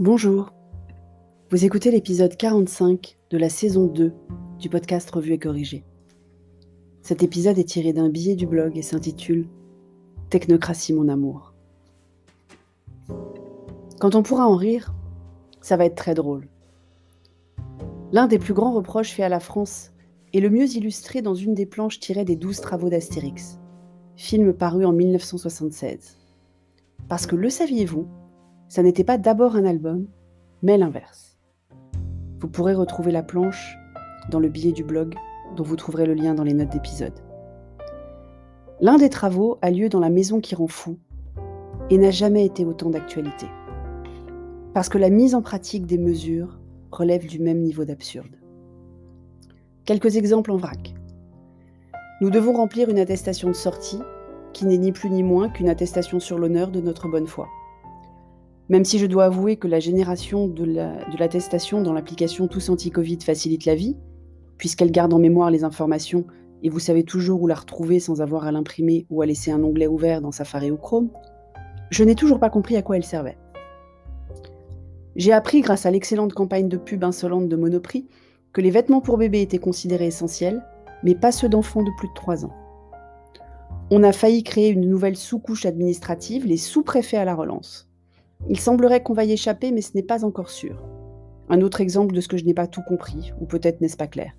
Bonjour, vous écoutez l'épisode 45 de la saison 2 du podcast Revue et Corrigé. Cet épisode est tiré d'un billet du blog et s'intitule « Technocratie mon amour ». Quand on pourra en rire, ça va être très drôle. L'un des plus grands reproches faits à la France est le mieux illustré dans une des planches tirées des 12 travaux d'Astérix, film paru en 1976. Parce que le saviez-vous, ça n'était pas d'abord un album, mais l'inverse. Vous pourrez retrouver la planche dans le billet du blog, dont vous trouverez le lien dans les notes d'épisode. L'un des travaux a lieu dans la maison qui rend fou et n'a jamais été autant d'actualité. Parce que la mise en pratique des mesures relève du même niveau d'absurde. Quelques exemples en vrac. Nous devons remplir une attestation de sortie qui n'est ni plus ni moins qu'une attestation sur l'honneur de notre bonne foi. Même si je dois avouer que la génération de l'attestation dans l'application Tous Anti-Covid facilite la vie, puisqu'elle garde en mémoire les informations et vous savez toujours où la retrouver sans avoir à l'imprimer ou à laisser un onglet ouvert dans Safari ou Chrome, je n'ai toujours pas compris à quoi elle servait. J'ai appris grâce à l'excellente campagne de pub insolente de Monoprix que les vêtements pour bébé étaient considérés essentiels, mais pas ceux d'enfants de plus de 3 ans. On a failli créer une nouvelle sous-couche administrative, les sous-préfets à la relance. Il semblerait qu'on va y échapper, mais ce n'est pas encore sûr. Un autre exemple de ce que je n'ai pas tout compris, ou peut-être n'est-ce pas clair.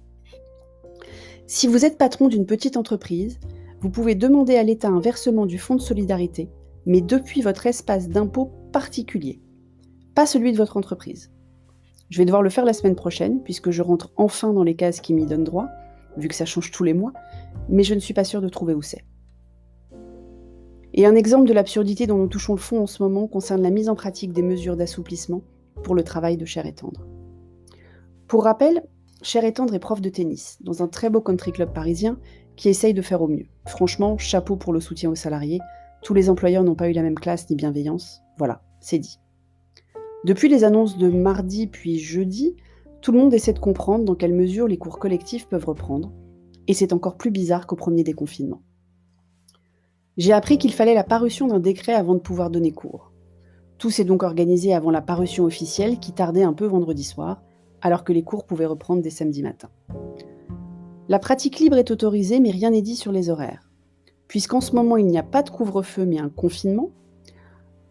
Si vous êtes patron d'une petite entreprise, vous pouvez demander à l'État un versement du fonds de solidarité, mais depuis votre espace d'impôt particulier, pas celui de votre entreprise. Je vais devoir le faire la semaine prochaine, puisque je rentre enfin dans les cases qui m'y donnent droit, vu que ça change tous les mois, mais je ne suis pas sûre de trouver où c'est. Et un exemple de l'absurdité dont nous touchons le fond en ce moment concerne la mise en pratique des mesures d'assouplissement pour le travail de Cher et Tendre. Pour rappel, Cher et Tendre est prof de tennis dans un très beau country club parisien qui essaye de faire au mieux. Franchement, chapeau pour le soutien aux salariés. Tous les employeurs n'ont pas eu la même classe ni bienveillance. Voilà, c'est dit. Depuis les annonces de mardi puis jeudi, tout le monde essaie de comprendre dans quelle mesure les cours collectifs peuvent reprendre. Et c'est encore plus bizarre qu'au premier déconfinement. J'ai appris qu'il fallait la parution d'un décret avant de pouvoir donner cours. Tout s'est donc organisé avant la parution officielle qui tardait un peu vendredi soir, alors que les cours pouvaient reprendre dès samedi matin. La pratique libre est autorisée, mais rien n'est dit sur les horaires. Puisqu'en ce moment, il n'y a pas de couvre-feu, mais un confinement,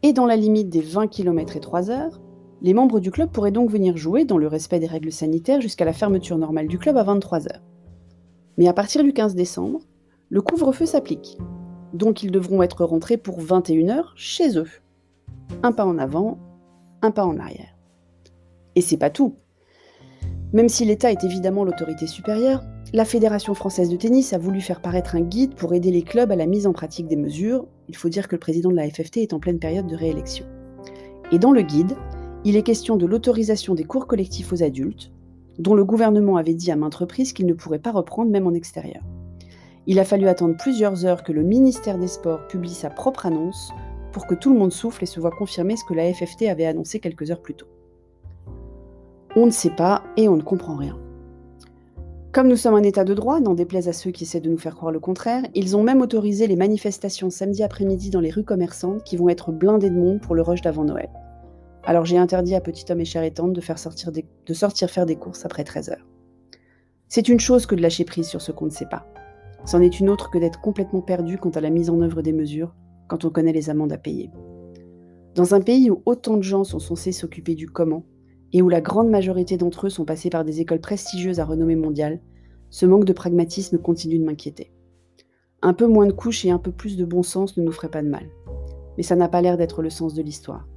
et dans la limite des 20 km et 3 heures, les membres du club pourraient donc venir jouer, dans le respect des règles sanitaires, jusqu'à la fermeture normale du club à 23 heures. Mais à partir du 15 décembre, le couvre-feu s'applique. Donc ils devront être rentrés pour 21 heures chez eux. Un pas en avant, un pas en arrière. Et c'est pas tout. Même si l'État est évidemment l'autorité supérieure, la Fédération française de tennis a voulu faire paraître un guide pour aider les clubs à la mise en pratique des mesures. Il faut dire que le président de la FFT est en pleine période de réélection. Et dans le guide, il est question de l'autorisation des cours collectifs aux adultes, dont le gouvernement avait dit à maintes reprises qu'il ne pourrait pas reprendre même en extérieur. Il a fallu attendre plusieurs heures que le ministère des Sports publie sa propre annonce pour que tout le monde souffle et se voit confirmer ce que la FFT avait annoncé quelques heures plus tôt. On ne sait pas et on ne comprend rien. Comme nous sommes un état de droit, n'en déplaise à ceux qui essaient de nous faire croire le contraire, ils ont même autorisé les manifestations samedi après-midi dans les rues commerçantes qui vont être blindées de monde pour le rush d'avant Noël. Alors j'ai interdit à Petit Homme et Cher et Tendre de sortir faire des courses après 13 heures. C'est une chose que de lâcher prise sur ce qu'on ne sait pas. C'en est une autre que d'être complètement perdu quant à la mise en œuvre des mesures, quand on connaît les amendes à payer. Dans un pays où autant de gens sont censés s'occuper du comment, et où la grande majorité d'entre eux sont passés par des écoles prestigieuses à renommée mondiale, ce manque de pragmatisme continue de m'inquiéter. Un peu moins de couches et un peu plus de bon sens ne nous ferait pas de mal. Mais ça n'a pas l'air d'être le sens de l'histoire.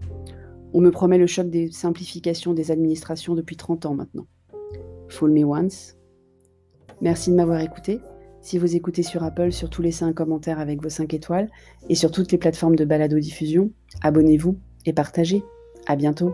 On me promet le choc des simplifications des administrations depuis 30 ans maintenant. Fool me once. Merci de m'avoir écouté. Si vous écoutez sur Apple, surtout laissez un commentaire avec vos 5 étoiles. Et sur toutes les plateformes de balado-diffusion, abonnez-vous et partagez. À bientôt.